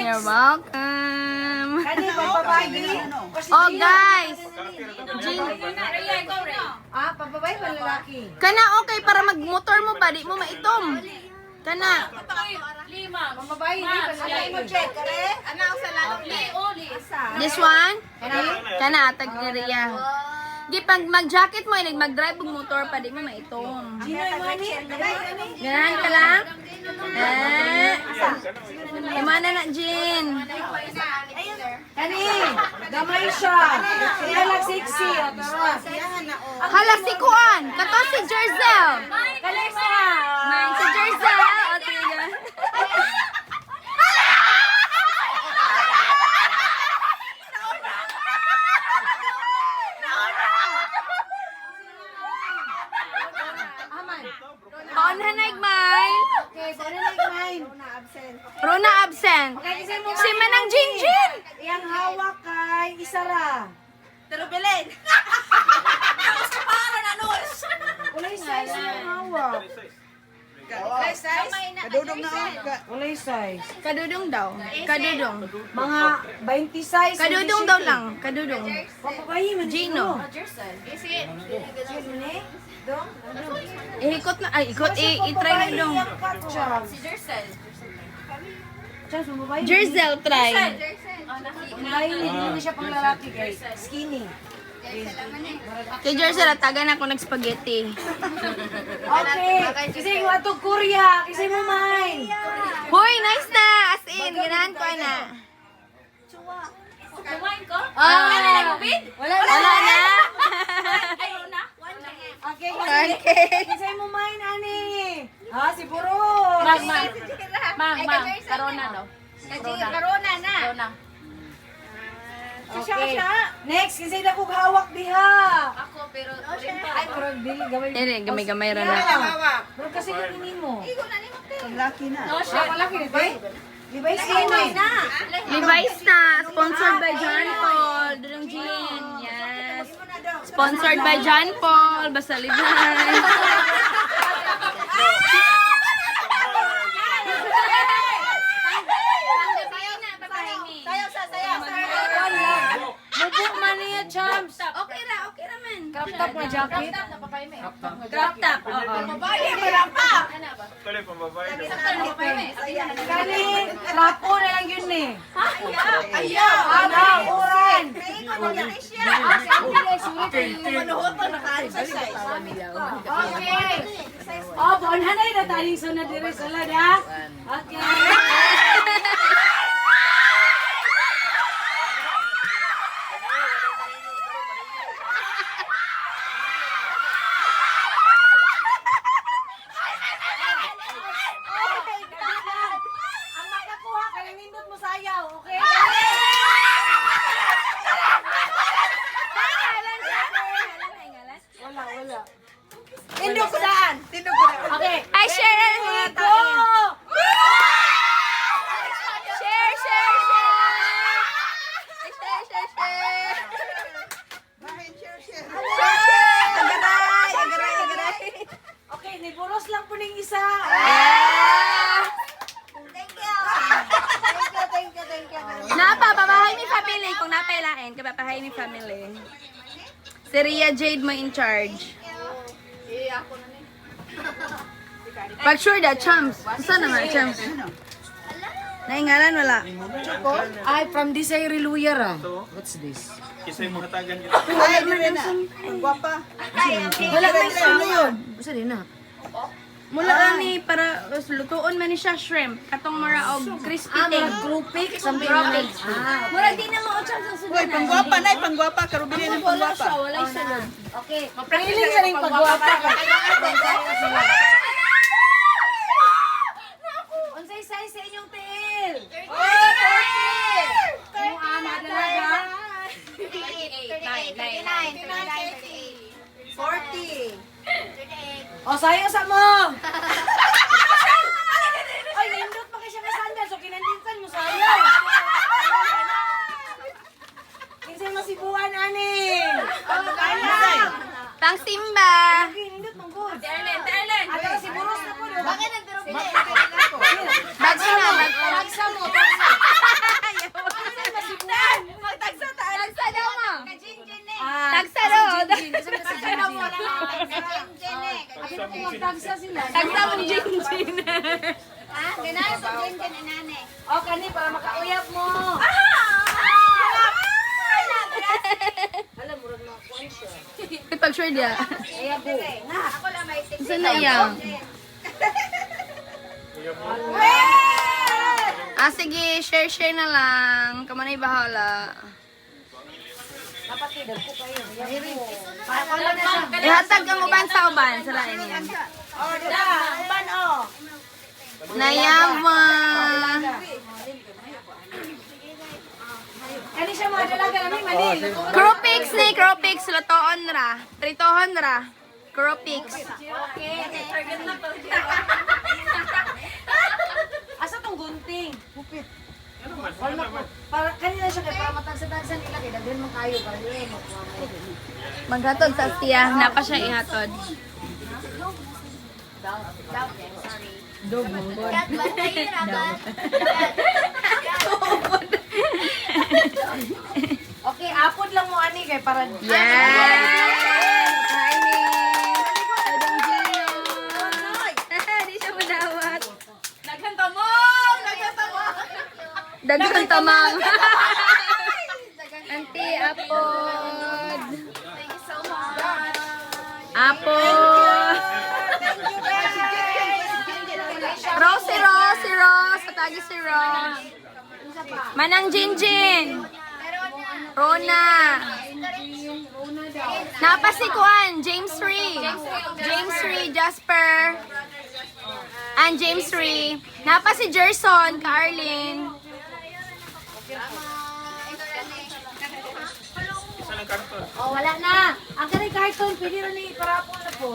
You're welcome. Kani pagpapagi. Oh guys, Pagbabae ba lalaki? kana okay para magmotor mo ba? Di mo maitom. Kana. Pagbabae di ba lalaki? This one? Kana atag diriya. Di pag mag-jacket mo, mag-drive ng motor pa, di mo maitom. Sino yung mani? Ganahan ka lang? Imana na, Jean. Kani, gamay siya. Kaya lang sexy. Hala, si Kuan. Kato si Jerzel. Kani siya. Man, si Jerzel. O, tiga. Kaon na Mine. Okay, so ano like mine? Rona absent. Okay, kasi mo Si Manang Jinjin. Yang hawak kay Isara. Terubelin. Ulay size yung hawak. Kadudong na. Ulay size. Kadudong daw. Kadudong. Mga 20 size. Kadudong daw lang. Kadudong. Papabayi man. Gino. Gino. Dong? Ikot na. Ay, ikot. I-try na dong. Si Jerzel. Jerzel, try. Mahilig mo na siya pang lalaki guys. Skinny. Kay Jerzel, atagan ako nag-spaghetti. Okay. Kasi yung atong Korea. Kasi mo mine. Hoy, nice na. As in, ganahan ko na. Kumain ko? Ah, Wala wala na. Ayaw na? Okay. Okay. Kasi mo mine, ani. Ha, si Puro. Mang, karona daw. Karona na. Karona. Okay. Next, kasi na kong hawak diha. Ako, pero... Ay, pero dili gamay. Ere, gamay-gamay rin na. Pero kasi kaninin mo. Laki na. No, Ah, malaki ni Bay. Di ba skinny? Levi's na. Sponsored by John Paul. Durang Jean. Yes. Sponsored by John Paul. Basta Levi's. Mubuk man niya, champs. Okay ra man. Crop top na jacket. Crop top. Oo. Kani, rapo na lang yun eh. Ayaw! Ano, uran. Okay. Oh, bonhanay na taling sunod diri sulod ha. Okay. Ang makakuha ka ng nindot mo sayaw, okay? Wala. Tindog ko daan. Tindog ko daan. Okay. Ay, share! Go! Share! Agaray! Okay, niburos lang po ng isa. Thank you. Napa, pabahay mi family. Kung napailain, kapapahay mi family. Si Ria Jade mo in charge. Pag sure that, champs. Saan naman, champs? Naingalan, wala. Ay, from Desiree Luyar ah. What's this? Kisay mo hatagan yun. Ay, dire na. Ang gwapa. Wala may ano yun? Basta din na. Mula lang ni, para lutuon man ni siya shrimp. Katong mara og crispy thing. Grupik, something like Mura di na mo, champs, ang Uy, sudan. panggwapa na. Panggwapa. Karubili ng Wala panggwapa. siya, wala siya. Okay. Mapiling sa rin pagwapa. Unsay size sa inyong tail? Kung ama dalaga. 40. O, sayang sa mo! Ay, nindot pa kayo siya ng sandal, so kinandinsan mo sayang. Kinsay masibuan, ani. Pang Simba. Okay, nindot mong good. Terlen. Ato Tagsa mong Jinjin. Ah, ganay sa Jinjin inane. O, kani, para makauyab mo. Alam, murag mga kuwan siya. Pag sure dia. Uyab mo. Na. Ako lang may tip. Saan na yang? Sige, share na lang. Kamanay bahala. Dapat kidal ko kayo. Uyab mo. Para pala na siya. Ihatag ang uban sa uban. Sa lain yan. Oh, da, uban oh. Nayama. Kani siya mga dalaga namin, Manil. Cropix ni Cropix. Latoon ra. Tritohon ra. Cropix. Asa tong gunting? Hupit. Wala po. Para kanina siya kay para matagsa-tagsa nila kay daghan man kayo para dili mo. Maghatod sa tiya. Napa siya ihatod. Dog manggod. Okay, apod lang mo ani kay para Yes! Timing! Adong Gino! Di siya madawat. Daghang tamang! Auntie, apod! Apod! Si Rose! Patagi si Rose! Manang Jinjin! Rona! Napa si Kuan, James Ree. James Ree, Jasper. And James Ree. Napa si Gerson, Carlin. Oh, wala na. Ang kanay carton pwede ra ni para po na po.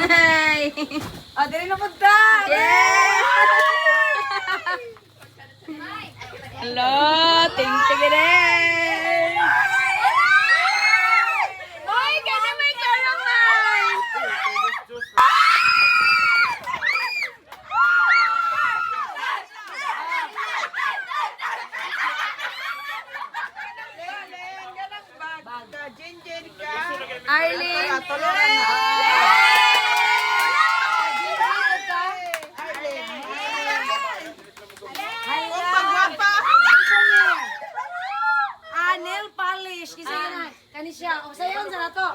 Hi! Ah, dili na punta. Yes! Hello! Thank you, guys! Oy, kaya may karamay! Jinjin ka. Arlene! Tuluran na. Kung pagwapa. Ah, nail polish. Kasi yun kani siya. O, sayon sa nato.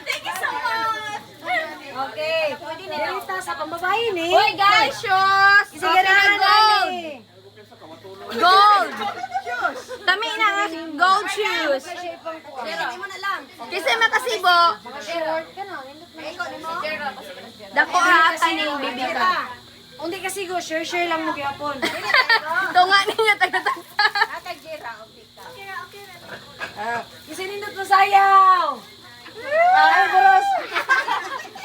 Thank you so much. Okay. Dilita sa pambabae ni. Uy, guys, shoes! Kasi Okay na ganahan gold! ni. Gold! Dami na nga gold shoes. Hindi mo na lang. Kasi makasibo. Short ka na. Dako ata ni baby ka. Hindi kasi go, share lang mo gyapon. Tunga ninyo taga-tagsa. Kasi nindot mo sayaw. Ay, buros.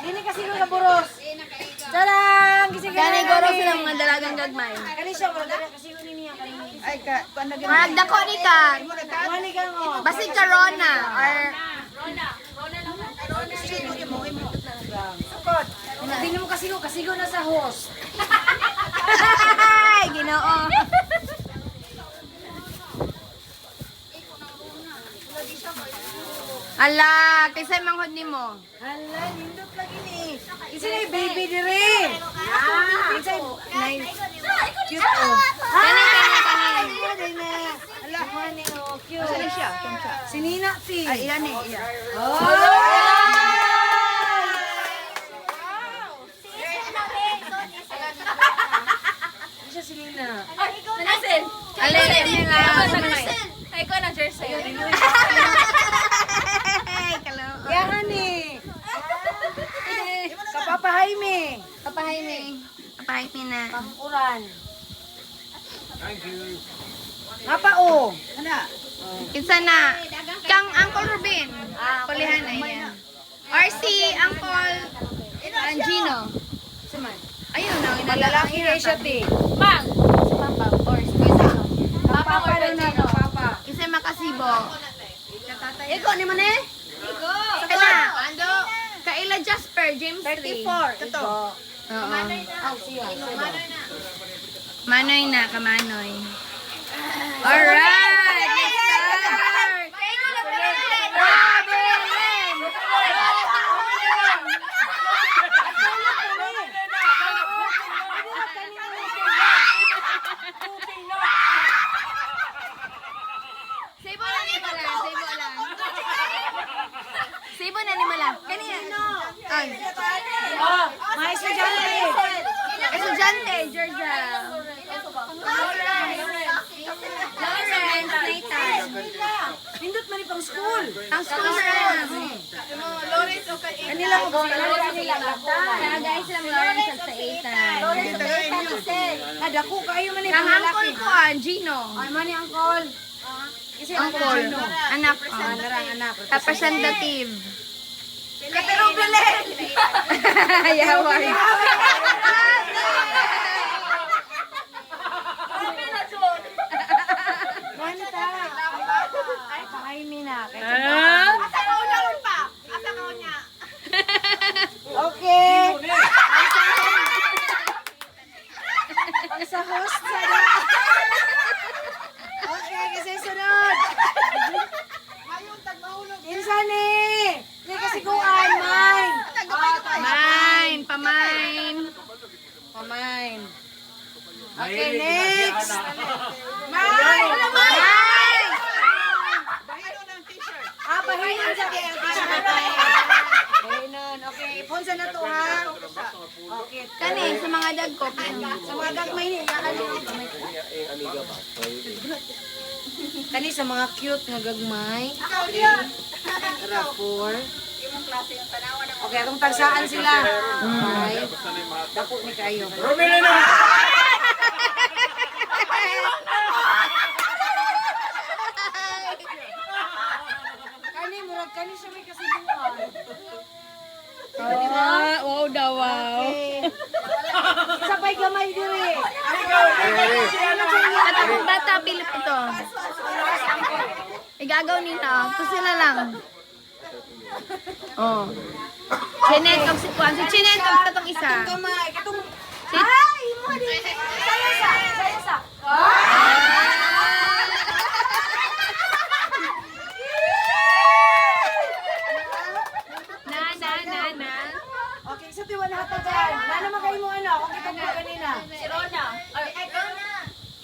Dili kasi go na buros. Salam, kasi Gani goro sila mga dalagang gagmay. Kani siya, wala na kasi go niya. Ay, ka. Kuan na Marag dako ni ka. Wali ka ngo. Basig ka Rona or Hindi mo kasi go na sa host. Ay, Ginoo. Ala, kisay manghod nimo. Hala, nindot lagi ni. Kasi na baby dire. Kasi cute oh. Kani. Ay, na. Hala, honey oh, cute. Saan siya? Si Nina ti. Ay, iyan eh. Iyan. Oh! Ano siya si Nina? Alin nila. Ay, ko ng jersey. Ay, kalo. Kaya ni. Kapapa Jaime. Papahay ni. Papahay ni na. Pangkuran. Apa o? Ano? Kinsa na. Kang Uncle Ruben. Kulihan na yan. Or si Uncle Angino. Ayun na. Malalaki na siya ti. Mang! Si Papa. Or si Kuya. Papa daw na no, Papa. Isa makasibo. Ikaw ni man eh? Kana. Kaila Jasper. James 3. 34. Ito. Oo. Oh, siya. Manoy na. Kamanoy. Alright. Let's start. Robin! Ay. Oh, mga estudyante. Estudyante, Jerzel. Lawrence, Nathan. Pindot man pang school. Ang school friends. Kanila mo ba? Kanila Kaya guys, lang Lawrence at sa Ethan. Nadako kayo man Ang uncle ko, Gino. Ay, man yung uncle. Kasi Uncle. Anak. Narang anak. Representative. Pero Belen! Yaway. Manta. Ay, pakay mina. Asa ka una ron pa? Asa ka una? Okay. Ang sa host sa Okay, kasi sunod. Kinsa ni? Ni kasi kuan, mine. Mine, pamine. Pamain. Okay, next. Mine! Mine! Bahinon sa kaya. Bahinon. Okay, punsa na to ha. Okay. Kani, sa mga dag ko. Sa mga gagmay ni, Kani sa mga cute nga gagmay. Tara, 4. Okay, atong tagsaan sila. 5. Dako ni kayo. Kani, murag kani siya may kasibuan. Wow daw, wow. Okay. Sabay gamay diri. At akong bata, Pilip ito. Igagaw nila. Ito sila lang. Oh. Chinet of si Juan. Si Chinet of katong isa. Gamay, katong Si ay, mo di. Sayasa, sayasa. na. Okay, sa tiwan hatagan. Na naman kayo mo ano, kung kitang mo kanina.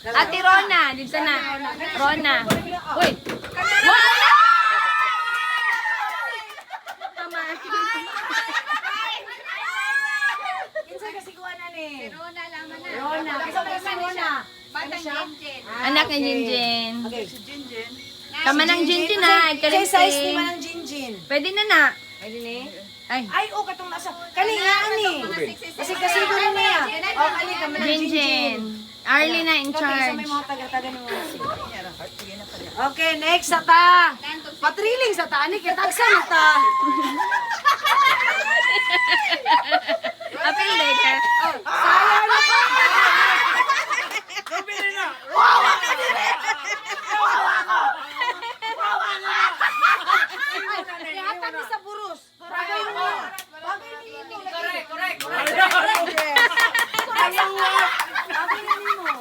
Ate Rona. Dito na. Rona. Uy. Wala! Tama. Kinsa kasi kuha na ni? Rona lang man na. Rona. Kasi si Rona. Ano siya? Anak ni Jinjin. Okay. Kama ng Jinjin na. Kasi size ni man ang Jinjin. Pwede na na. Pwede ni? Ay. Ay, oh, katong nasa. Kani nga ani. Kasi doon na niya. Oh, kani ka man ang Jinjin. Jinjin. Arlie na in Okay, sa may charge. mga taga-taga ng mga Okay, next sa ta. Patriling sa ta. Ani, kitagsa na ta. Apil day ka. Sayang na pa. Ihatan ni sa burus. Bagay mo. Bagay ni mo. Correct. Ayaw mo. Bagay na ni mo.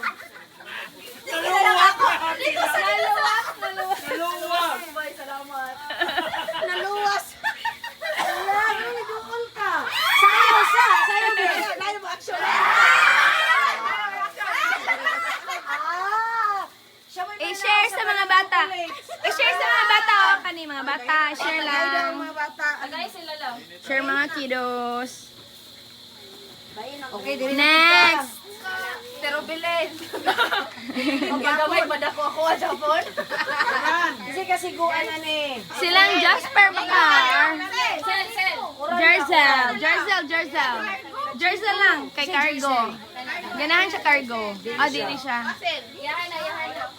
Naluwas. Wala, nagduol ka. Sayo sa. Sayo ba? Sayo ba action? Siya may I-share sa mga bata. I-share sa mga bata. O, kani mga bata. Share lang. mga bata. Share mga kiddos. Okay, dili na Next. Pero Belen! Gamay, madako ako sa Japon. Kasi kasiguan na ni. Silang Jasper Bakar. Sel. Jerzel lang. Kay Cargo. Ganahan siya Cargo. Ah, dili siya. Yahan na.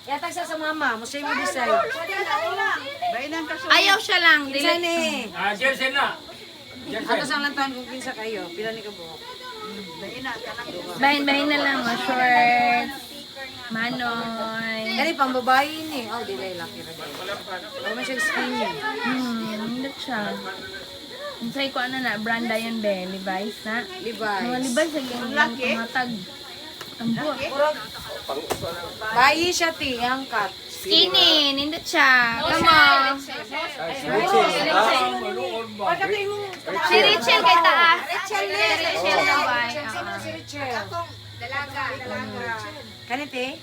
Yatag sa mama, mo siya mo decide. Ayaw siya lang. Kinsa Dili. ni? Jensen na. Ato sang lantaon kung kinsa kayo. Pila ni ka buhok? Bahin na lang. Mga shorts. Manoy. Kani pang babae ni. Oh, dili laki ra dili. Wala man siya skinny. Hindi siya. Say ko ano na, Branda yun be. Levi's na. Levi's. Mga Levi's yung tumatag. Ang buwan. Bayi siya ti, angkat. Skinny. Nindot siya. Come on. Pag kato yung... Si Rachel kay taas. Rachel ni. Rachel Gaway. Sino si Rachel? Kani ti?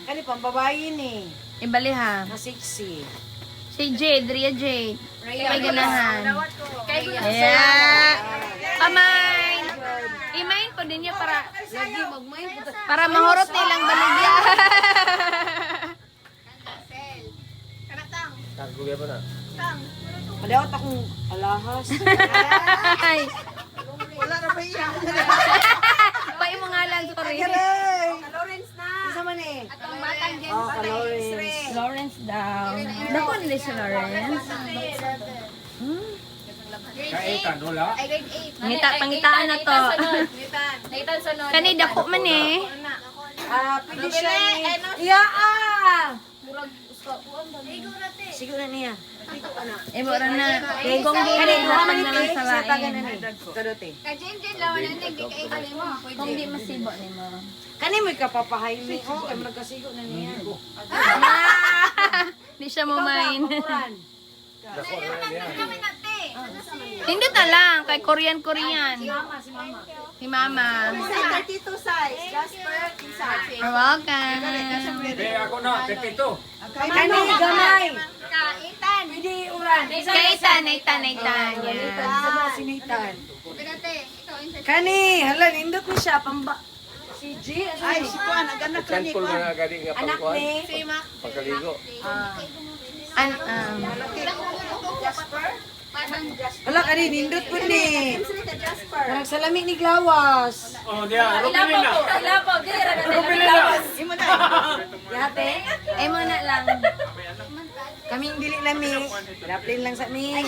Kani pang babae ni. Ibaliha. Na sexy. Si Jade, Ria Jade. May ganahan. Kay Yeah. ninyo para mahurot nilang balugya. Tagugya pa na. Madawat akong alahas. Ay. Wala na ba iya? Pai mo nga lang, sorry. Lawrence na. Isa man eh. Atong batang Oh, Lawrence. Lawrence daw. Naku, nila si Lawrence. Kaitan, wala? Ay, grade 8. Pangitaan na to. Naitan sunod. Kani dako man eh. Pwede siya ni... Siguro na niya. Imo ra na. Kung di Kani, na duha man na lang iti. sa Sa tagan na lain. ni. Kadote. Ka-Jin lawan na nagdi kay kali mo. Kung di masibo nimo. Kani mo ikapapahay ni. Oh, kay nagkasigo na niya. Di siya mo main. Kuran. Dako na niya. Kami nate. Hindi ta lang kay Korean. Si Mama. 32 size. Jasper, king size. You're welcome. Be, ako na, 32. Kani, gamay. Kaitan. Pwede uran. Kaitan. Nathan, Yeah. sa mga sinitan. Pinate. Ikaw insert. Kani, hala, nindot ni siya. Pamba... Si G, Ay, si Kuan, naganak ka ni Sample mo Kuan. na agad nga anak pangkuhan. ni... Si Mac. Pagkaligo. Jasper. Hala, kani, nindot po ni. Sili ka Jasper. Parang salami ni Glawas. Oh, diya, rupilin na. Ilapaw, dili ra na Rupilin na. Imo na. Yate. Eh mo na lang. Kaming dili lami. Raplin lang sa mi. Hoy,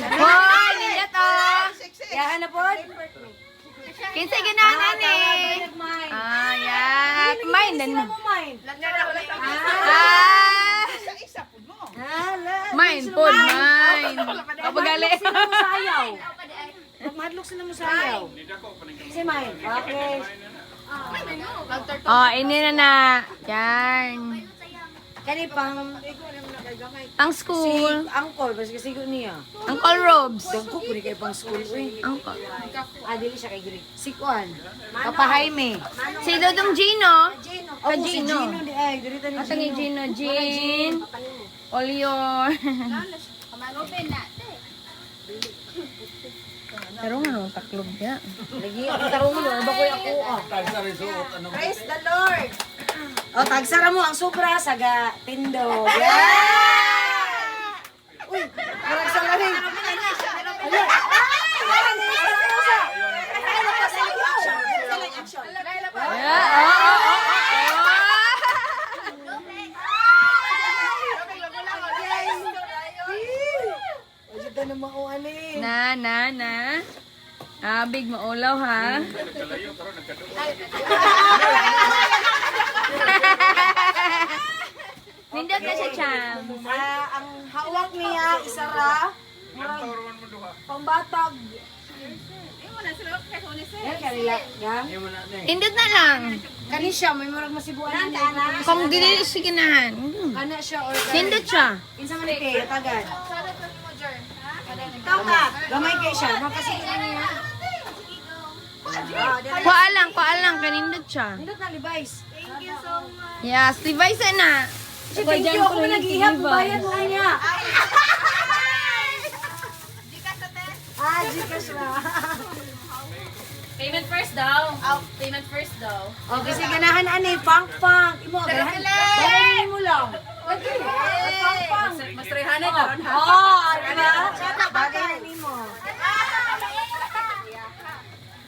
nindat oh. Yahan na po. Kinsa ganahan ni? Ah, yeah. Kumain din mo. Mine. Ah. Isa po mo. Hala. Mine po, mine. Kapagali. Sila mo sayaw. Magmadlok sila mo sayaw. Si mine. Okay. Oh, ini na. Yan. Kani pang Pang si school. Angkol. Basta kasi ko niya. Uncle Robs. Dagko po kay pang school. Uy. Uncle. Dili siya kay Giri. Si Kuan. Papa Jaime. Si Dodong Gino. Oh, si Gino. Gino di ay. Dito ni Asa ni Gino. Gino? Jean. Olior. Open na. Pero nga, taklog niya. Lagi ako tarong mo. Ba ko ako. Tagsa rin suot. Ano ba? Praise the Lord. O, tagsara mo ang sobra sa tindo. Uy, parang sa laring. Ito na makuha ni. Na. Big maulaw ha. Nindot na siya, Cham. Ang hawak niya, isara. Pambatag. Imo na sila kay Honest. Yan, kanila. Yan. Nindot na lang. Kani siya, may murag masibuan na. Kung dili siya ginahan. Kana siya or Nindot siya. Insa man kay tagad. Tama. Gamay kay siya, makasibuan niya. Kuha lang. Kanindot siya. Nindot na Levi's. Thank you so much. Yes, Levi's na. Thank you, ako na nag-ihap, bayad mo niya. Di ka sa test. Gcash na. Payment first daw. Payment first daw. O, kasi ganahan ani, pang-pang. Imo, ganahan. Ganahan mo lang. Lagi. Pang-pang. Mas 300 karon ha. Oh, diba? Bagay na mo.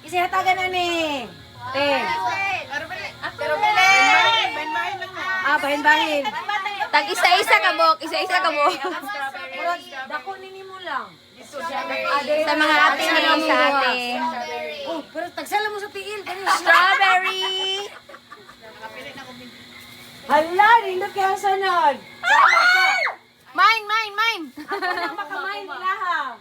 Kasi hatagan na ni. Pero Ben-bahin lang mo. Bahin-bahin. Tag isa-isa ka, Bok. Isa-isa ka, Bok. Murag, dako nini mo lang. Sa mga ate na sa ate. Oh, pero tagsala mo sa tiil. Strawberry. Hala, nindot kaya sanod. Mine. Makamain nila ha.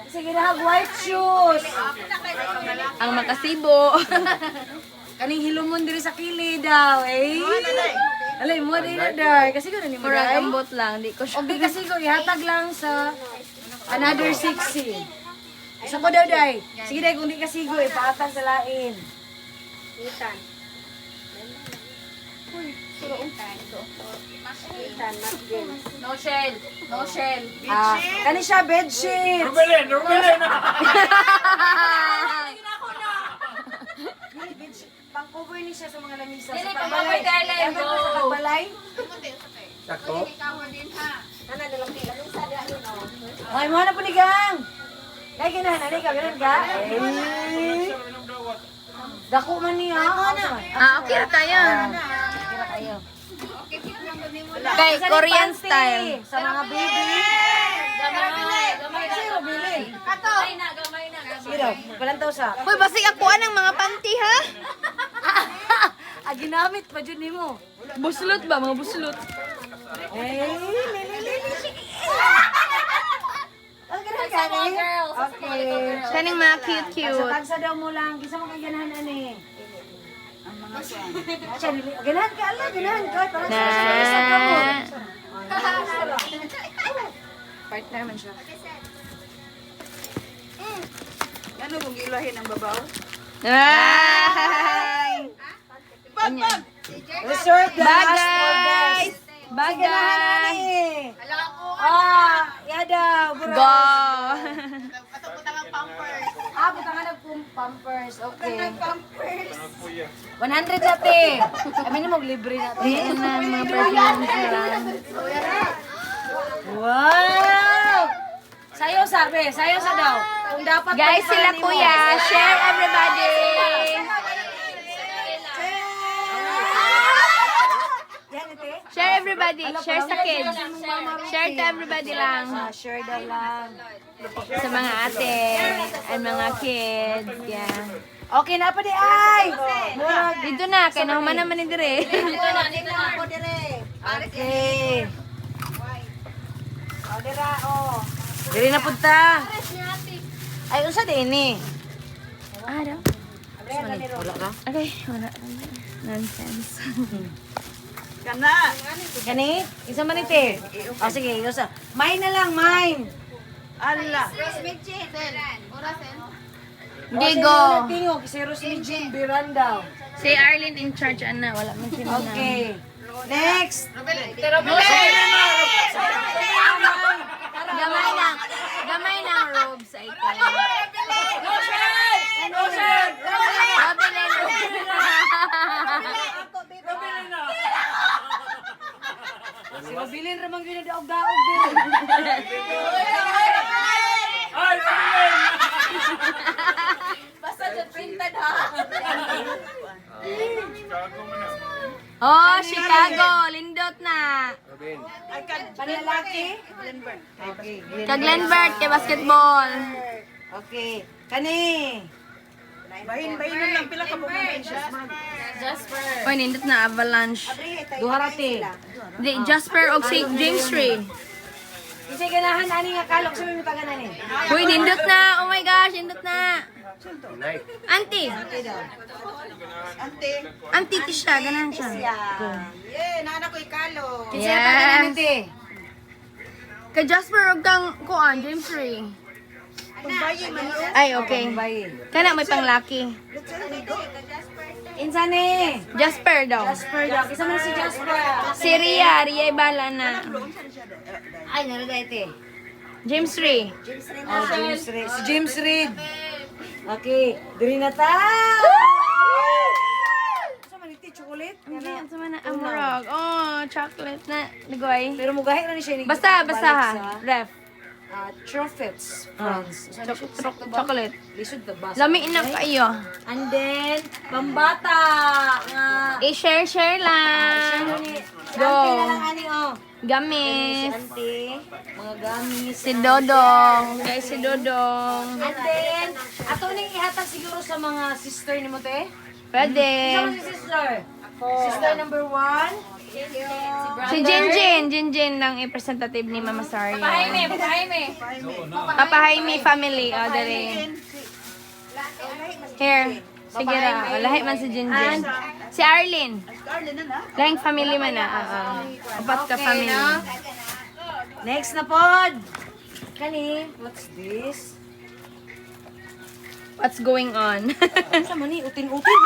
Sige na, white shoes. Ang makasibo. Kaning hilumon diri sa kilid daw, eh. Alay mo din na day. Kasi ko na ni mo Murag day. ambot lang. Di ko siya. Okay, kasi ko ihatag lang sa another 60. Isa ko daw day. Sige day, kung di kasi ko, ipaatag sa lain. No shell. No shell. Kani siya, bedsheet. Rubilin! Rubilin! Dili, bedsheet. Pang-cover ni siya sa mga lamisa. Dili, Sa pang-cover, darling. Yan ba ito sa pagbalay? Sakto? Okay, mo na po ni Gang. Kaya ginahan, ano ka? Ganun ka? Dako man niya. Okay na tayo. Kira kayo. Kay Korean style. Sa mga baby. Gamay. Gamay na. Sino bili? Gamay na. Gamay na. Sino? Walang sa. Uy, basig akuan ng mga panty, ha? Ginamit pa dyan ni mo. Buslot ba? Mga buslot. Ang ganun ka Small ni? girls. Okay. Kaning mga Sa cute-cute. tagsa daw mo lang. Kisa mo kay ganahan ani. Siya, ganahan ka. Ala, ganahan ka. Parang sa ka mo. Partner man siya. Ano kung ilahin ang babaw? Ay! Pag! Reserve the last for Bagay! best. Bagay! Yada, bro. Go! Ato po tangang pampers. Buta nga nag-pampers. Okay. Pampers. 100 dati. Kami na mag-libre natin. Ayan na, mga perfumes nila. Wow! Sayo sabi, sayo sa daw. Kung dapat Guys, sila pagkain mo. kuya. Share everybody! Yan ite. Share everybody. Share sa kids. Share to everybody lang. Share daw lang. Sa mga ate and mga kids. Yeah. Okay na pa di ay. Murag. Dito na, kaya nahuman naman ni dire. Okay. O dira o. Diri na punta. Ay unsa din ni? Ah, daw. Wala ka. Okay, wala. Nonsense. Kana. Kani? Isa man ite. O sige, isa. Mine na lang, mine. Ala. Digo. Tingog, si Rosny Jean Biranda. Si Arlene in charge, ana. Wala man si Mona. Okay. Next. Gamay lang. Gamay lang robes, I think. Si Mabilin ramang yun na daog-daog din. Ay! Rubilin! Basta dyan printed ha. Oh, Chicago. Lindot na. Panlalaki? Okay. Kag Glenbert, kay basketball. Okay. Kani. Bahin-bahinan lang pila ka buong siya. Jasper. Oh, nindot na avalanche. Duharati. Di, Jasper og si James Ray. Kasi ganahan ani nga kalok sa mga taganan ni. Uy, nindot na. Oh my gosh, nindot na. Auntie. Ante. Auntie ti siya, ganan siya. Yeah, nana ko ikalo. Kasi taganan ni. Kay Jasper og kang kuan, James Ray. Pagbayi man yun. Ay, okay. Bayi. Kana may panglaki. Insa ni? Jasper daw. Jasper daw. Kisa man si Jasper. Si Ria ibala na. Ay, narada ite. James Ray. Oh, James Reid. Si James Reid. Okay. Diri na ta. Sa man ite chocolate? Hindi, ang sama na amorog. Oh, chocolate na. Ligoy. Pero mugahi ra ni siya ni. Basta ha. Ref. Truffles, France. Chocolate. Lisod ka ba? Lami na kayo. And then, pambata. Nga. I-share lang. Go. Go. na lang ani oh. Gamis. Ante, mga gamis. Si Dodong. Guys, si Dodong. And then, ato ning ihatag siguro sa mga sister ni mo te. Pwede. Isa si sister. Sister number 1. Si Jinjin lang representative ni Mama Saria. Pahaime. Pahaime. Papa Jaime family. O, dali. Here. Sige na. Lahi man si Jinjin. Si Arlene. Lahing family man na. Upat ka family. Next na pod. Kani, what's this? What's going on? Sa man ni utin-utin.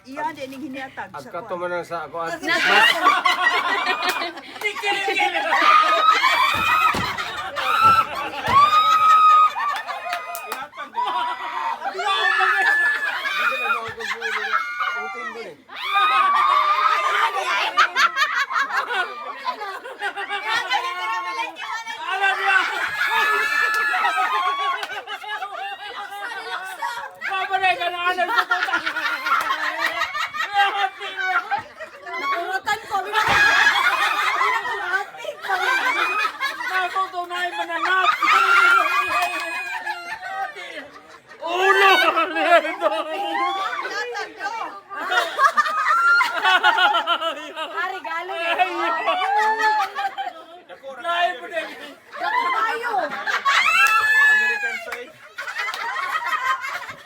iya din ning hiniatag Ang sa kato mo na sa ako. Alam niya! Babalik ka na alam ko to. Nakuratan ko. Natutunay mananap. Ulo! Regalo. Lain po din. Tayo. American side.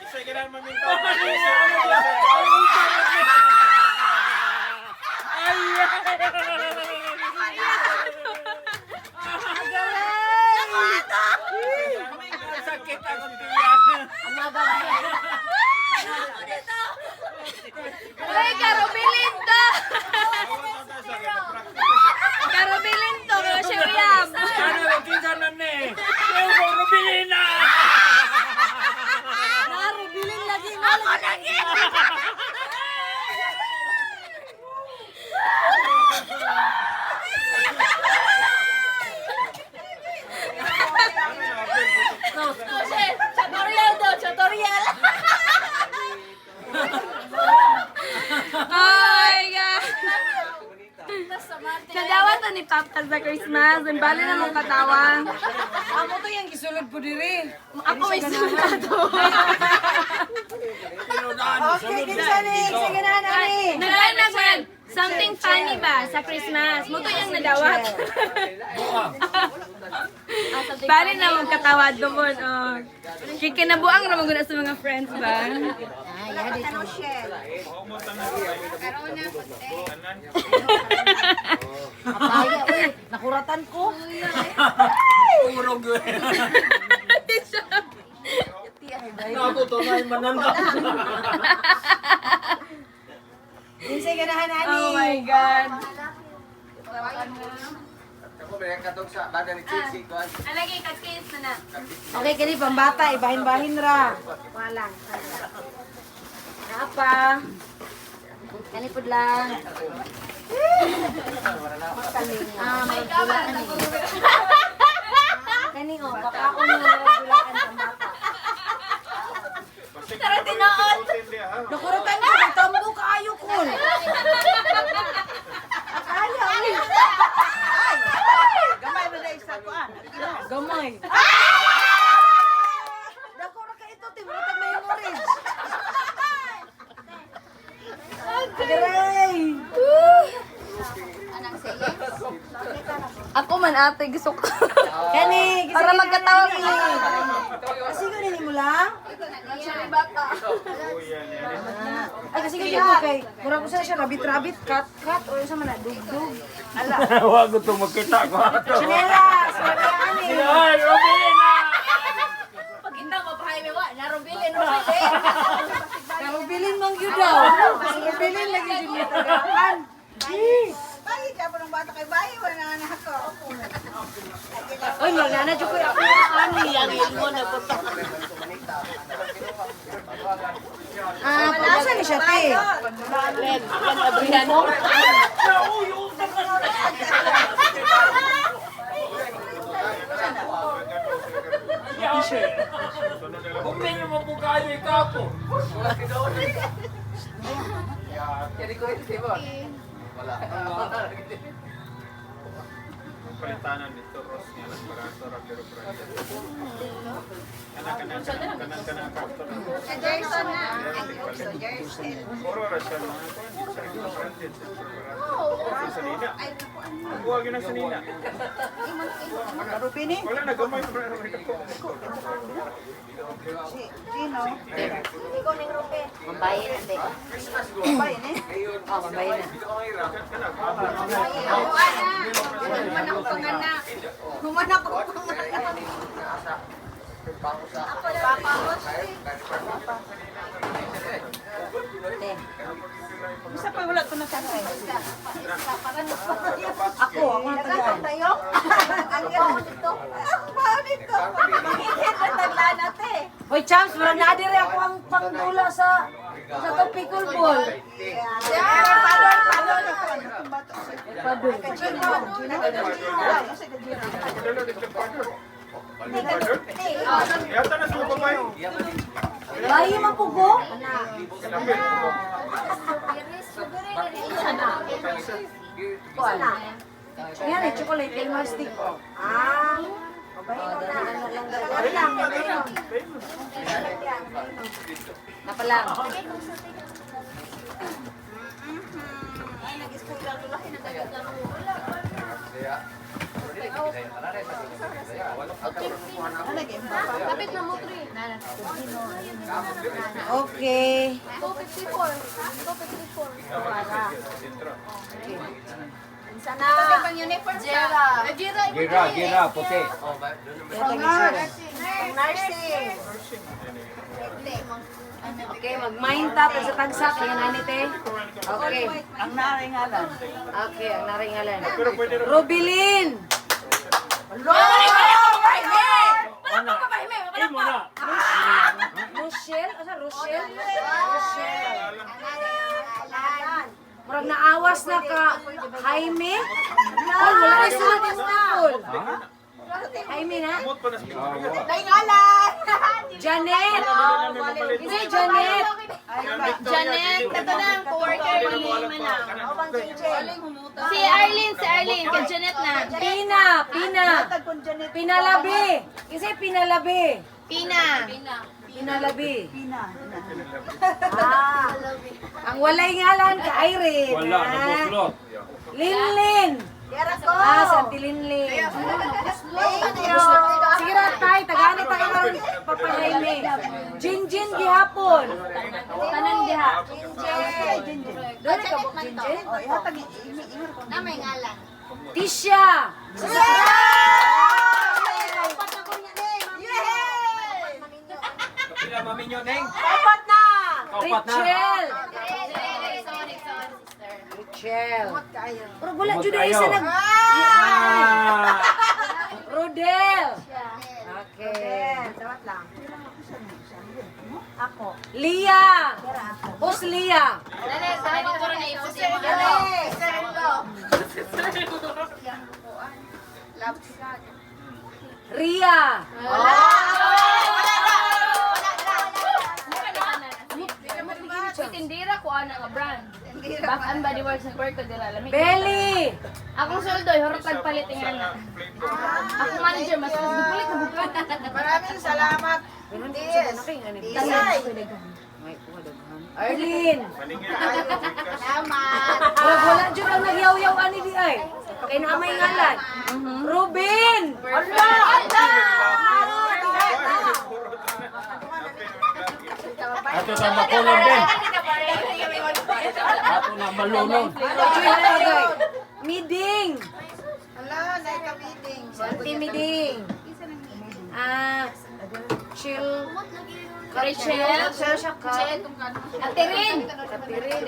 Isa ka na maminta. Sakit ako tiyan. Uy, karubilin to! Karubilin to, kaya siya uyam. Ano ang kinsa na ni? Ewo rubilin na. Narubilin lagi. Ako lagi. Tutorial daw, tutorial. Oh my God! Kadawa to ni Papa sa Christmas. Ang bali na mong katawan. Amo to yung gisulod po diri. Ako may sulado. Okay, kinsa ni? Sige na, ani. Naglaan na man. Something funny ba sa Christmas? Muto yung nadawat. Bali na mong katawad doon. Oh. Kikinabuang naman guna sa mga friends ba? Kaya, uy. Nakuratan ko. Urog. Natutunay mananap. Kinsa ganahan, ani. Oh my God. Ako ba yung katong sa baga ni Chitsy ko? Alagay ka-kiss na na. Okay, kini pambata. Ibahin-bahin ra. Walang. Apa? Kani pud lang. Magdulaan ani. Kani oh, kakaon mo magdulaan pambata. Tara tinoon. Nakuratan ko, tambo kaayo ko. Akala, uy. Gamay mo na isa ko Gamay. Dako ra ka ito, timutag na yung orange. Agray! Ako man ate, gusto ko. Kani, Para magkatawa ko. Kasi ganin mo lang? Ay, kasi ganin mo kay. Mura ko siya, rabit-rabit, cut, o yung sa mana, dug-dug. Ala. Huwag ko itong makita ko ato. Chinelas, magkani. Ay, rubilin na! Pag hindi mo pahay mo, narubilin mo. Karubilin mang yun daw. Karubilin lagi yun yung tagakan. Bayi ka po ng bata kay bayi wala na ako. Uy, magnana, Diyos ko. Ano yung ilmo na po? Nasa ni siya, te? Adriano? Kung ninyo mabukayo ikapo. Palitanan dito, Ros. Yan ang parato, Rapero Prada. Kanan kaktor. Jason na. Ay, also Jason. Puro rasyon mga ko. Sa nina. Huwag yun ang sa nina. Rupini? Wala na gamay. Sino? Ikaw ning rupe. Mambayin natin. Bayi ni? Oh, mambayin na. Human ako panganak. Human ako pangalan. Isa pa wala ko na tatay. Ako nagtagaan. Tayo? Ang ganda dito. Ang dito. Mahigit na taglaan natin. Hoy, Champs, wala na dire ako ang pangdula sa to pickleball. Yata na sa babay. Lahi man po ko. Yan eh, chocolate, elma stick. Napalang. Okay. Gira, puti. Okay, mag-mind tap sa tagsak. Yan, anite. Okay. Ang naringalan. Okay, ang naringalan. Pero pwede rin. Rubilin! Ano? Eh, muna. Rochelle? Asa Rochelle? Rochelle. Murag naawas na ka Jaime? Oh, wala na sila ng school. Jaime na? Amot pa na sa pagkakas. Naringalan! Janet! Isa Janet! Janet, ito na ang co-worker ni Manang. Si Arlene, kay Janet na. Pinalabi! Isa Pinalabi! Pina. Pinalabi. Ang walay ngalan ka Irene. Wala, nabuslot. Linlin. Santi Linlin. Sige na tay, tagani tayo karon papahayme. Jinjin gihapon. Tanan diha. Dali ka buk Jinjin? Namay ngalan. Tisha. Kapila mami nyo, Neng. Dapat na! Kaupat na. Rachel. Sorry, sister. Rachel. Pero wala jud na isa nag Ah! Rodel. Okay. Dapat lang. Ako. Lia. Bos Lia. Dali, sa dito na ipos yung mga. Ria. Tindira ko ana nga brand. Bath and Body Works ng work ko dila lamig. Belly. Akong soldo horot tagpalit nga. Ako manager mas gipulit na bukat. Maraming salamat. Arlene. Salamat. Wala jud ang nagyaw-yaw ani di ay. Kay naamay ngalan. Ruben. Ato sa makulong din. Ato na malunong. Miding. Hala, naikabiding. Santi Miding. Chill. Rachel. Ate Rin.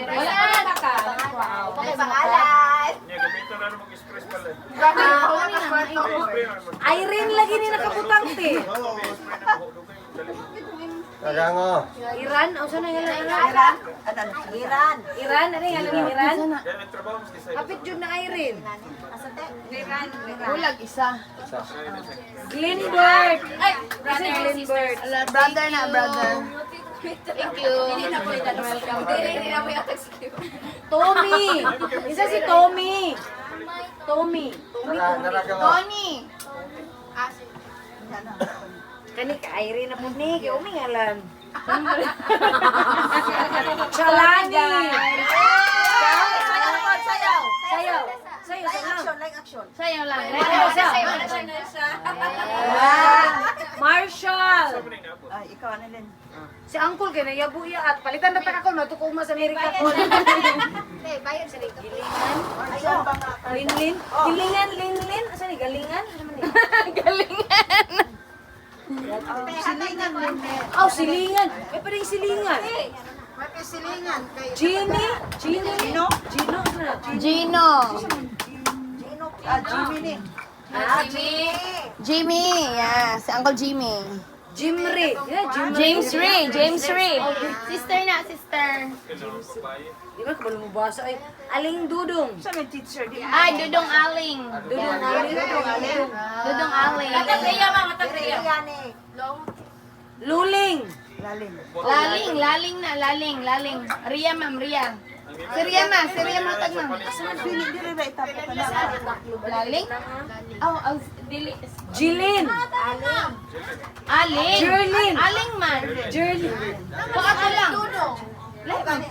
Wala na ka. Wow. Ay, pangalan. Nya gamiton na mag-express pala. Irene lagi ni nakabutang te. Iran, o saan nga lang Iran? Iran, ano yung alam Iran? Yan nagtrabaho mas kisay. Kapit jud na Irene. Bulag isa. Glenbert. Ay, kasi Glenbert. Brother na, brother. Thank you. Welcome. Tommy. Isa si Tommy. Tommy. Tony. Kani ka Irene na po ni, kay umi ngalan. Chalani. Sayaw. Sayaw. Sayaw, sayaw. Like action. Sayo lang. Marshall. Ay, ikaw ano din? Si Uncle kay nayabuya at palitan na takakol matukong mas Amerika ko. Bayad sa dito. Ayan ba nga? Linlin. Linlin. Asa ni galingan? Ano man ni? Galingan. Silingan mo. Oh, silingan. May pa rin silingan. silingan kay Gino? Gino? Gino. Gino. Jimmy ni. Jimmy. Yeah, si Uncle Jimmy. Jimry. Yeah, Jimry. James Ray. Sister na, sister. Di ba kabalo mo basa? Ay, Aling Dudong. Sa may teacher di. Ay, Dudong Aling. Dudong Aling. Dudong Aling. Yan eh. Luling. Lalim. Laling. Ria, ma'am, Ria. Si Ria, matag, ma'am. Dili dili ba itapo ka na. Laling? Oh, dili. Jilin. Aling. Jerlyn. Aling man. Jerlyn. Baka ko lang.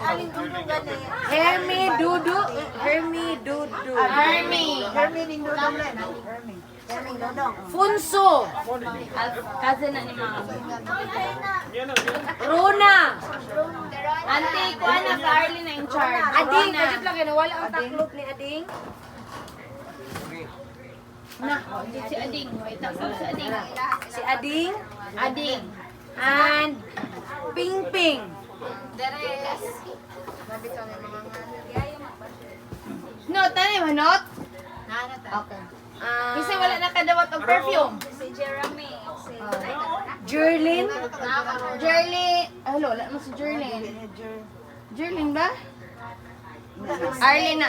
Aling dudong gani. Hermi Dudu. Hermi Dudu. Army. Hermi ning dudong len. Hermi. Hermi dudong. Funso. Cousin na ni ma'am. Rona. Auntie, kuha na ka, Arlene na in charge. Ading. Na. Kadip lang yun. Wala ang taklop ni Ading. Na, si Ading. Wait, tapos si Ading. Si Ading. Ading. And Pingping. No, tanay manot? Okay. Kasi wala na kadawat og perfume. Jerlyn. Jerlyn. Ay, wala mo si Jerlyn. Jerlyn ba? Arlene na.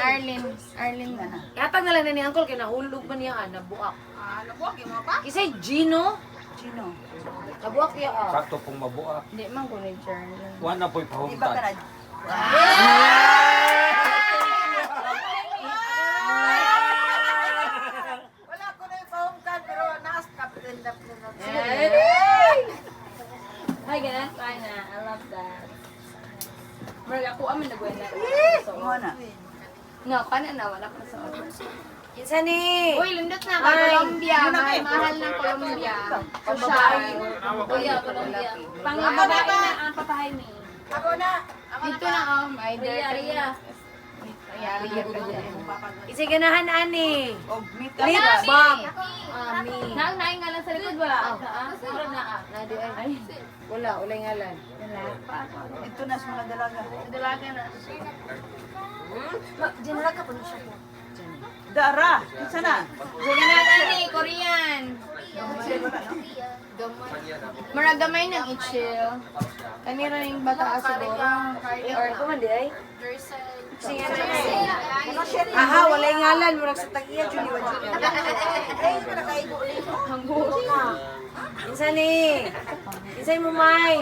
Yatag na lang na ni Uncle kaya nahulog pa niya. Nabuak. Nabuwag mo pa? Isa'y Gino. Gino. Nabuak niya. Sakto pong mabuak. Hindi man ko ni Jerlyn. Wala po'y Di ba ka pahuntan. na? Wala ko na ipahungkan pero naas captain na po na. Hi, ganun. Kaya na. I love that. Marag ako amin na gwen na. Mo na. No, kana na. Wala ko sa order. Kinsa ni? Uy, lundot na ka. Colombia. Mahal ng Colombia. Social. Colombia. Pangababae na ang papahay ni. Ako na. Dito na ay Ria. Ria ka dyan. Isa'y ganahan ani. Og meet Lip up. balm. Ami. Naang nga lang sa likod wala. Nadi ay. Wala, ulay ngalan. Ito na sa mga dalaga. Dalaga na. Dinalaga pa niya siya. Dara. Kinsa na? Sige na ni Korean. Maragamay ng i-chill. Kanira yung bata siguro. Or kumandi ay. Sige na. Aha, walay ngalan. Murag sa tag-iya, Julie Wajika. Ay, nakaigo ulit. Hanggo. Kinsa ni? Kinsa'y mumay.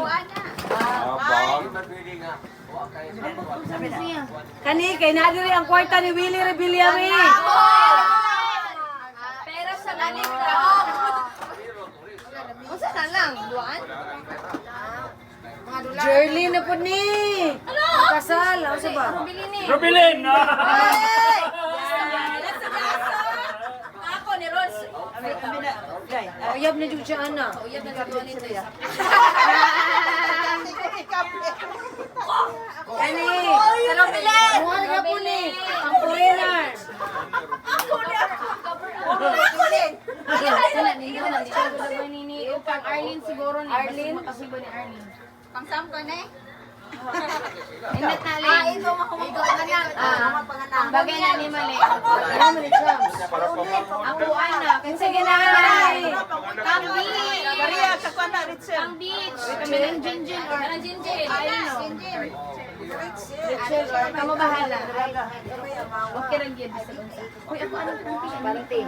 Sabi siya. Kani, kay nadiri ang kwarta ni Willie Rebillame. Pero sa galing ka. O sana lang, duan? Jerlyn na po ni. Kasal, ako sa ba? Bili ni. Rubilin! Ako ni Ros. Kami na. Jay. Uyab na dyan siya, ana. Uyab na gagawa nito. Kani. Pero bilis! Muhan ka po ni. Ang foreigner. Sana ninyo na dito gulabay ni Upang Arlene siguro ni. Arlene? Makasibo ni Arlene. Pangsam ko na eh. Ingat na Lin. Ikaw na yan. Mga panganak. Bagay na ni Mali. Ano man ni Chams? Ako ana. Kasi ginahanay. Kang beach. Maria, kakuha na, Ritzel. Kang beach. Kami ng Jinjin. Or Jinjin. Ayun o. Ritzel. Kamu bahala. Okay lang yun. Uy, ako anong kumpi? Balante.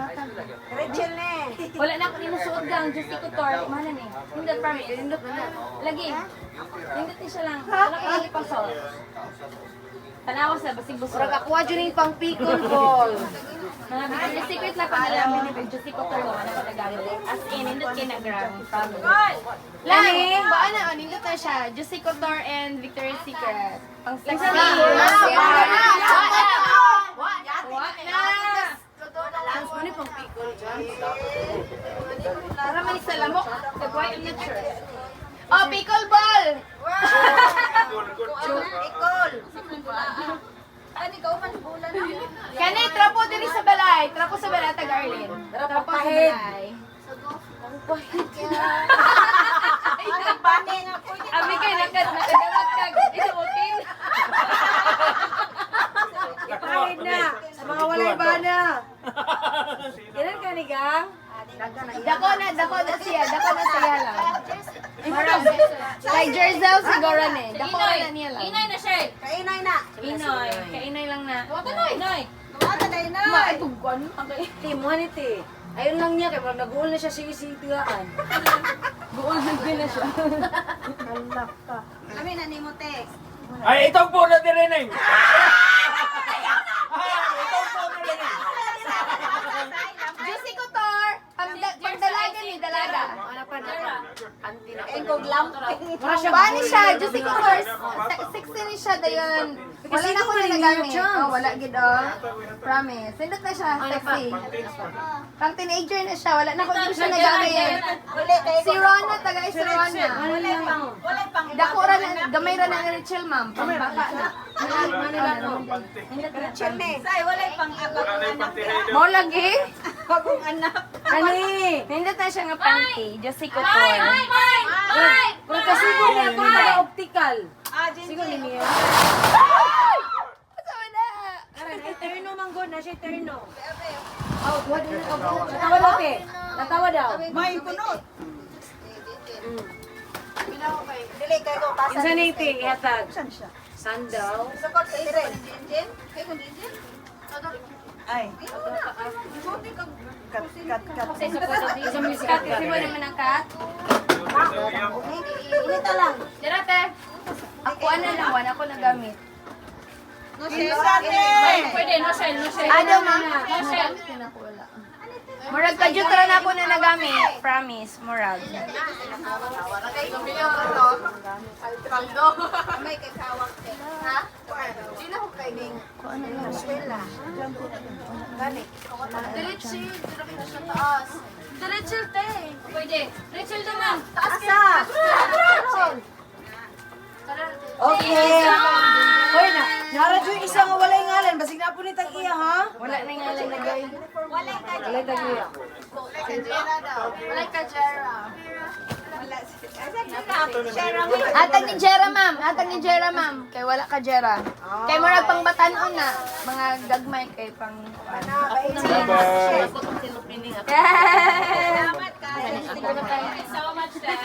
Ritzel na eh. Wala na ako inusuot gang. Just ikutor. Mahal na eh. Hindot promise. Hindot na. Lagi. Hindot ni siya lang. Wala ko lang ipasol. Tanawa sa basig busog. Murag ako dyan yung pang pickle ball. Mga Victoria's Secret lang pang alam ni Just ikutor mo. Ano pa nagamit? As in, hindot kinagram. Lagi. Baan na. Hindot na siya. Just ikutor and Victoria's Secret. Pang sexy. What na? Ano yung pang pickle dyan? Para man sa lamok. Kagway, I'm not sure. Oh, pickleball! Nicole. Ani ka man bulan na. Kani, trapo diri sa balay. Trapo sa balay, Tagarlin. Trapo sa balay. Bani na po. Abi kay nakadawat kag. Ito, okay na. na, dako na siya lang. Kay Jerzel siguro ni. Dako na niya lang. Inay na siya. Kainay na. Inoy. Kainay lang na. Inay. Ata na ina. Maitugwan. Okay. Timuhan iti. Ayun lang niya, kaya nag-uul na siya sige-sigaan. Buol na din na siya. Kami na ni mo text. Ay, itong po na din rin. Itong po na din. Juicy Couture. Pagdalaga ni dalaga. Ano pa na? Anti na. Engkog lamping. Mura siya. Bani siya, Juicy Couture. 60 ni siya dayon. Wala na ko na nagamit. Oh, wala gid oh. Promise. Sindot na siya, sexy. Pang teenager na siya, wala na ko din siya nagamit. Uli kay Si Rona, taga si Rona. Wala pang Dako ra na, gamay ra na ni Rachel, ma'am. Pambaka na. chime. Say wala pang abang anak. Mo lagi? Bagong anak. Ani! Nindot na siya nga panty, Juicy Couture. Kung kasi ko niya ito na optical. Ah, Jin. Sigo ni Mia. Asa na? Aran, ay terno man good na siya terno. Oh, what is it? Natawa daw, pe. Natawa daw. May kunot. Dili kay ko pasan. Insa na iti, ihatag. Saan siya? Sandal. Sukot kay Jin. Jin? Kay kun Jin? Ay. Kat. Isa mo yung sikat ka. Kasi mo naman ang cut. Inita lang. Dirate. Ako ano lang, wala ko nagamit. Pwede, no shell, no shell. Ano, ma'am? Murag ka dyan na ako na nagamit. Promise, murag. May kay kawak. Ha? Di na ko kay ning. Ano yung eskwela? Gani. Diretsil, diretsil siya taas. Diretsil, te. Pwede. Rachel naman. Asa? Okay. Hoy na. Naradyo yung isa nga walay ngalan. Basig na po ni tag-iya, ha? Wala na nga lang nagay. Wala kay Walay tag-iya. Jera daw. Wala ka, Jera. Wala. Share mo. Atag ni Jera, ma'am. Atag ni Jera, ma'am. Kay wala ka, Jera. Kay murag pang batanon na. Mga gagmay kay pang... Bye-bye. Salamat kay. Thank you so much, Dad.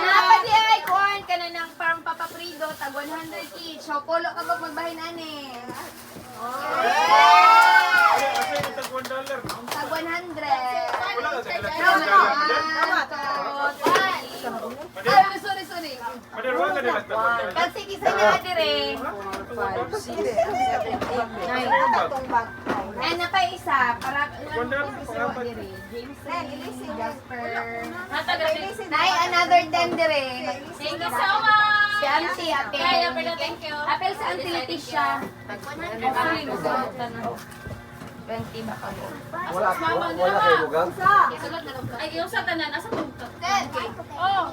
Dapat di ay kuhan ka na ng parang papaprido, tag 100 each. So, polo ka ba magbahin ani? Tag 100. Sorry. Kasi kisa niya dire. Eh, napay isa. Para isa dire. James, Jasper. Nay, another 10 dire. Thank you so much. Si Auntie, Apel. Kaya, pero thank you. Apel sa Auntie Leticia. 20 ba ka mo? Wala kayo bugang? Ay, yung sa tanan, asa tugtog? Oh.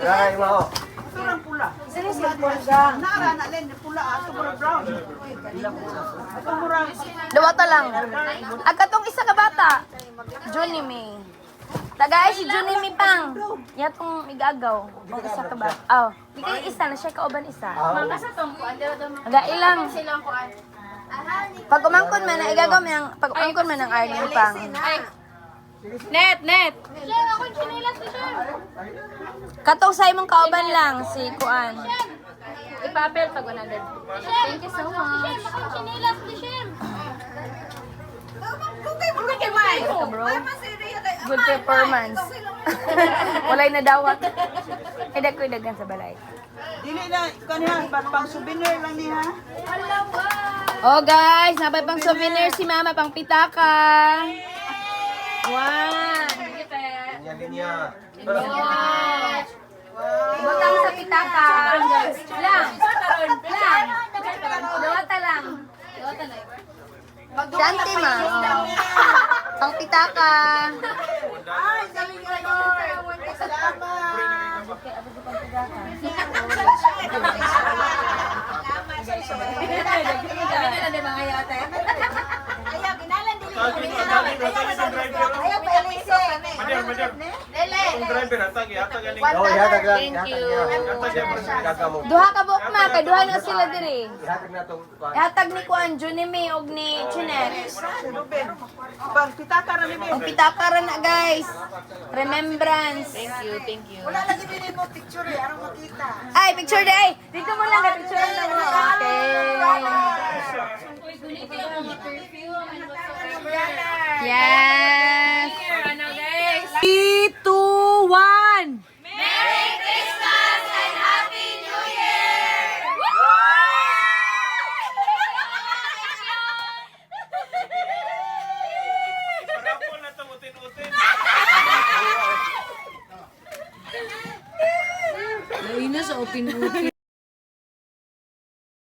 Ay, mao. Sino si Alfonso? Dawata lang. Agkatong isa ka bata. Johnny May. Tagay si Johnny May pang. Yatong igagaw. Ang isa ka bata. Oh, di kayo isa na siya kauban isa. Asa tong kuan dira daw. Aga ilang. Silang kuan. Pag umangkon man na igagaw man pag umangkon man ng Arlene pang. Net. Sir, ako chinilas ni Sir. Katong sa imong kauban lang si Kuan. Ipapel pag 100. Thank you so much. Sir, ako chinilas ni Sir. Ito, bro. Good performance. Walay na dawat. Eda ko dagan sa balay. Dili na kaniya pang souvenir lang niya. Oh guys, napay pang souvenir si Mama pang pitaka. One. Linya. Butang sa pitaka. Lang. Dawata lang. Shanti ma. Pang pitaka. Ay, sabi nga ko. Salamat. Ayaw, ginalan din. Ayaw, pa ilisi. Madam. Dele. Itong driver, hatag, hatag yan. Oh, ihatag lang. Thank Ihatag you. niya. Ihatag mo. Duha ka buok ma, kay duha na sila diri. Ihatag na itong kuwan. Ihatag ni Kuan, Junime og ni Chinet. Bang, pitaka rin ni Ang pitaka na guys. Remembrance. Thank you. Wala lagi din mo picture eh, arang makita. Ay, picture day. Dito mo lang, picture lang mo. Okay. Yes. 3, 2, 1. Parapol na ito, utin-utin. Lain na sa open-open.